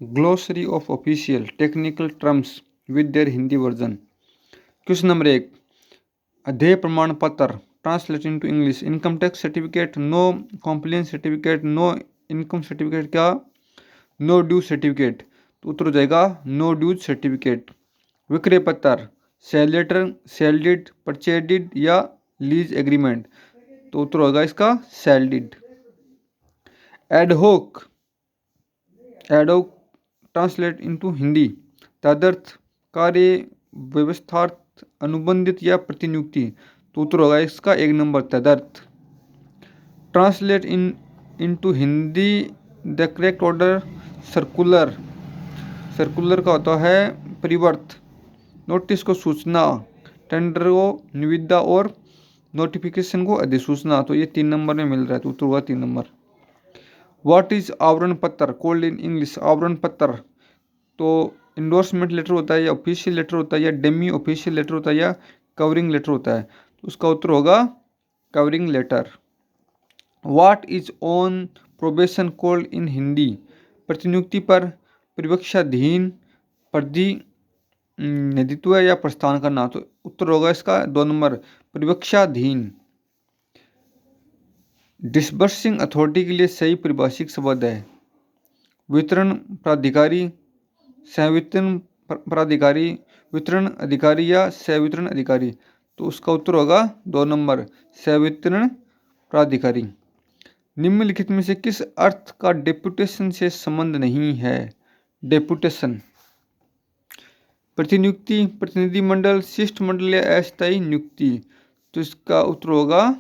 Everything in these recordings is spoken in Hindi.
Glossary of official technical terms with their Hindi version. Question number 1, अध्यय प्रमाण पत्र translate into English. Income tax certificate, no compliance certificate, no income certificate, क्या नो ड्यू सर्टिफिकेट। तो उत्तर हो जाएगा नो ड्यूज सर्टिफिकेट। विक्रय पत्र, sale letter, sale deed, purchase deed या लीज एग्रीमेंट। तो उत्तर होगा इसका sale deed. Ad hoc, ad hoc translate into Hindi, तदर्थ, कार्य, व्यवस्थार्थ, अनुबंधित या प्रतिनियुक्ति। तो उत्तर होगा इसका 1 नंबर तदर्थ। Translate into Hindi the correct order. Circular, circular का होता है परिवर्त, नोटिस को सूचना, टेंडर को निविदा और नोटिफिकेशन को अधिसूचना। तो ये 3 नंबर में मिल रहा है, तो उत्तर होगा 3 नंबर। व्हाट इज आवरण पत्र कॉल्ड इन इंग्लिश। आवरण पत्र तो इंडोर्समेंट लेटर होता है या ऑफिशियल लेटर होता है या डेमी ऑफिशियल लेटर होता है या कवरिंग लेटर होता है। तो उसका उत्तर होगा covering letter. What is on probation called in Hindi. प्रतिनियुक्ति पर परिवीक्षाधीन, प्रतिनिधित्व या प्रस्थान करना। तो उत्तर होगा इसका 2 नंबर परिवीक्षाधीन। डिसबर्सिंग अथॉरिटी के लिए सही परिभाषिक शब्द है वितरण प्राधिकारी, सहवितरण प्राधिकारी, वितरण अधिकारी या सहवितरण अधिकारी। तो उसका उत्तर होगा 2 नंबर सहवितरण प्राधिकारी। निम्नलिखित में से किस अर्थ का डेपुटेशन से संबंध नहीं है। डेपुटेशन, प्रतिनियुक्ति, प्रतिनिधिमंडल, शिष्टमंडल या अस्थायी नियुक्ति। तो इसका उत्तर होगा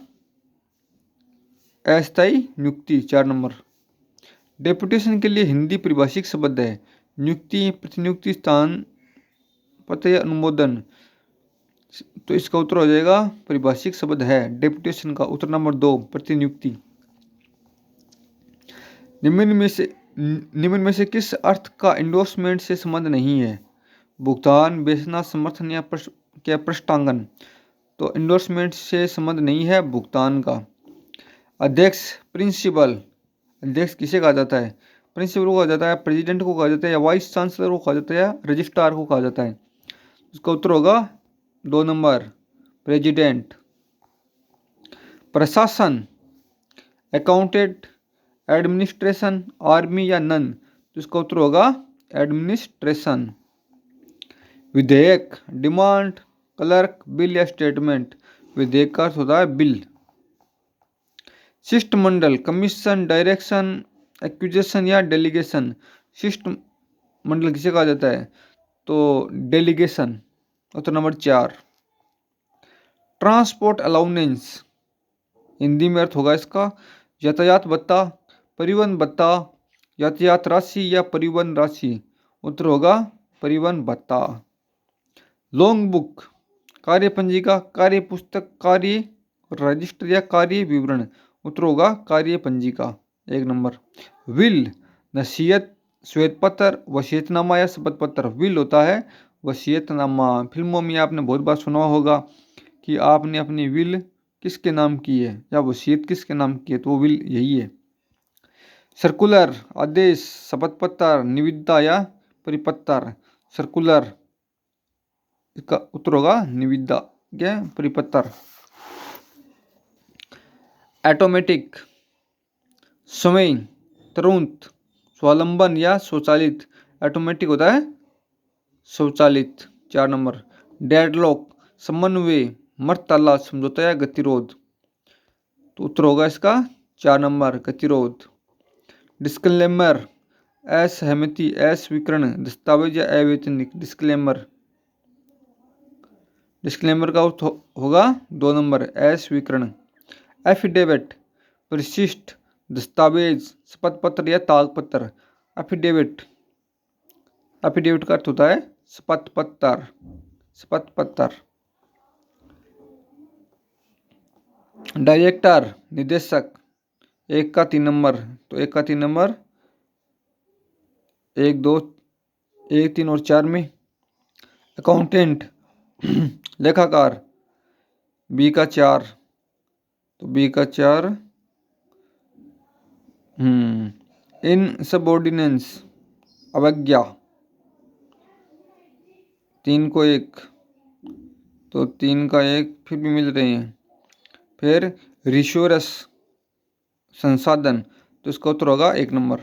अस्थायी नियुक्ति, 4 नंबर। डेपुटेशन के लिए हिंदी परिभाषिक शब्द है नियुक्ति, प्रतिनियुक्ति, स्थान पत्र या अनुमोदन। तो इसका उत्तर हो जाएगा परिभाषिक शब्द है डेपुटेशन का उत्तर नंबर 2 प्रतिनियुक्ति। निम्न में से किस अर्थ का इंडोर्समेंट से संबंध नहीं है। भुगतान, बेचना, समर्थन या क्या पृष्ठांकन। तो इंडोर्समेंट से संबंध नहीं है भुगतान का। अध्यक्ष, प्रिंसिपल, अध्यक्ष किसे कहा जाता है। प्रिंसिपल को कहा जाता है, प्रेसिडेंट को कहा जाता है या वाइस चांसलर को कहा जाता है या रजिस्ट्रार को कहा जाता है। उसका उत्तर होगा 2 नंबर प्रेसिडेंट। प्रशासन, अकाउंटेंट, एडमिनिस्ट्रेशन, आर्मी या नन। तो इसका उत्तर होगा एडमिनिस्ट्रेशन। विधेयक, डिमांड, क्लर्क, बिल या स्टेटमेंट। विधेयक का अर्थ होता है बिल। शिष्टमंडल, कमीशन, डायरेक्शन, एक्विजिशन या डेलीगेशन। शिष्टमंडल किसे कहा जाता है। तो डेलीगेशन, उत्तर नंबर 4। ट्रांसपोर्ट अलाउंस, हिंदी में अर्थ होगा इसका यातायात भत्ता, परिवहन भत्ता, यातायात राशि या परिवहन राशि। उत्तर होगा परिवहन भत्ता। लॉन्ग बुक, कार्य पंजिका, कार्य पुस्तक, कार्य रजिस्टर या कार्य विवरण। उत्तर होगा कार्य पंजिका, 1 नंबर। विल, नसीहत, श्वेत पत्र, वसीयतनामा या शपथ पत्र। विल होता है वसीयतनामा। फिल्मों में आपने बहुत बार सुना होगा कि आपने अपनी विल किसके नाम की है या वसीयत किसके नाम की है, तो वो विल यही है। सर्कुलर, आदेश, शपथ पत्र, निविदा या परिपत्र। सर्कुलर, इसका उत्तर होगा निविदा या परिपत्र। ऑटोमेटिक, स्वयं, तुरंत, स्वावलंबन या स्वचालित। ऑटोमेटिक होता है स्वचालित, 4 नंबर। डेडलॉक, समन्वय, मर्ताला, समझौता या गतिरोध। तो उत्तर होगा इसका 4 नंबर गतिरोध। डिस्क्लेमर, असहमति, अस्वीकरण, दस्तावेज या अवैतनिक। डिस्क्लेमर, डिस्क्लेमर का उत्तर होगा 2 नंबर अस्वीकरण। एफिडेविट, परिशिष्ट, दस्तावेज, शपथ पत्र या तालपत्र। एफिडेविट, एफिडेविट का अर्थ होता है शपथ पत्र, शपथ पत्र। डायरेक्टर, निदेशक, 1 का 3 नंबर। तो 1 का 3 नंबर 1, 2, 1, 3 और 4 में। अकाउंटेंट, लेखाकार, बी का 4। तो बी का 4। इन सबऑर्डिनेंस, अवज्ञा, 3 को 1, तो 3 का 1 फिर भी मिल रहे हैं। फिर रिसोर्स, संसाधन, तो इसका उत्तर होगा 1 नंबर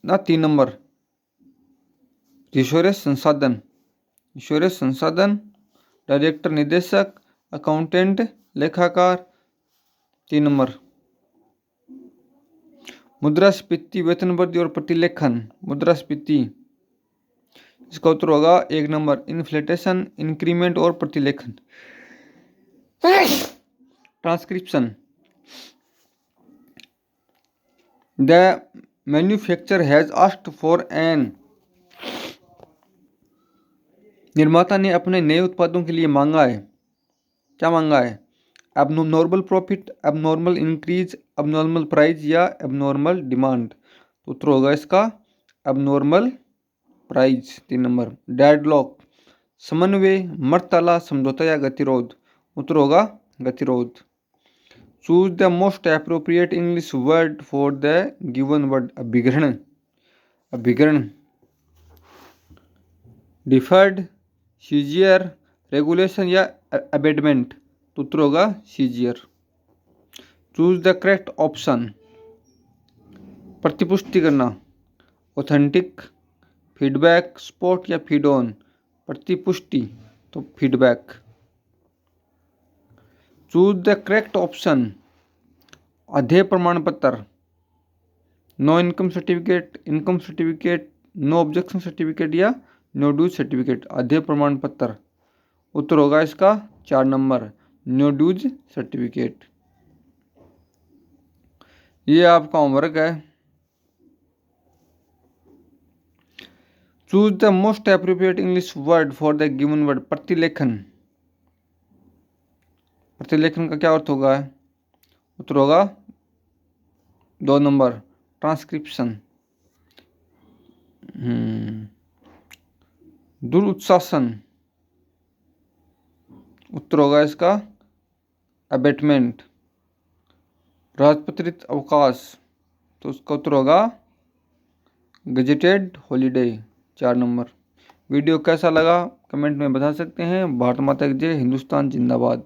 ना 3 नंबर। रिसोर्स संसाधन, रिसोर्स संसाधन, डायरेक्टर निदेशक, अकाउंटेंट लेखाकार, 3 नंबर। मुद्रास्फीति, वेतन वृद्धि और प्रतिलेखन, मुद्रास्फीति, इसका उत्तर होगा 1 नंबर। इन्फ्लेशन, इंक्रीमेंट और प्रतिलेखन। Transcription, the manufacturer has asked for an, निर्माता ने अपने नए उत्पादों के लिए मांगा है, क्या मांगा है? Abnormal profit, abnormal increase, abnormal price या एबनॉर्मल डिमांड, तो उत्तर होगा इसका एबनॉर्मल प्राइस, 3 नंबर। डेडलॉक, समन्वय, मर्ताला, समझौता या गतिरोध, उत्तर होगा गतिरोध। Choose the most appropriate English word for the given word, अभिग्रहण, अभिग्रहण। डिफर्ड, सीजियर, रेगुलेशन या अबेटमेंट, तो उत्तर होगा seizure. Choose the correct option, प्रतिपुष्टि करना, ऑथेंटिक, फीडबैक, स्पॉट या फीड ऑन, प्रतिपुष्टि, तो feedback. Choose the correct option, अध्यय प्रमाण पत्र, no income certificate, income certificate, no objection certificate या नो ड्यूज सर्टिफिकेट, अध्यय प्रमाण पत्र, उत्तर होगा इसका 4 नंबर, नो ड्यूज सर्टिफिकेट। ये आपका होमवर्क है। Choose the most appropriate English word for the given word, प्रतिलेखन, प्रतिलेखन का क्या अर्थ होगा? उत्तर होगा 2 नंबर, ट्रांसक्रिप्शन। दुरुत्साहन, उत्तर होगा इसका अबेटमेंट। राजपत्रित अवकाश, तो उसका उत्तर होगा गजेटेड हॉलीडे, 4 नंबर। वीडियो कैसा लगा कमेंट में बता सकते हैं। भारत माता की जय, हिंदुस्तान जिंदाबाद।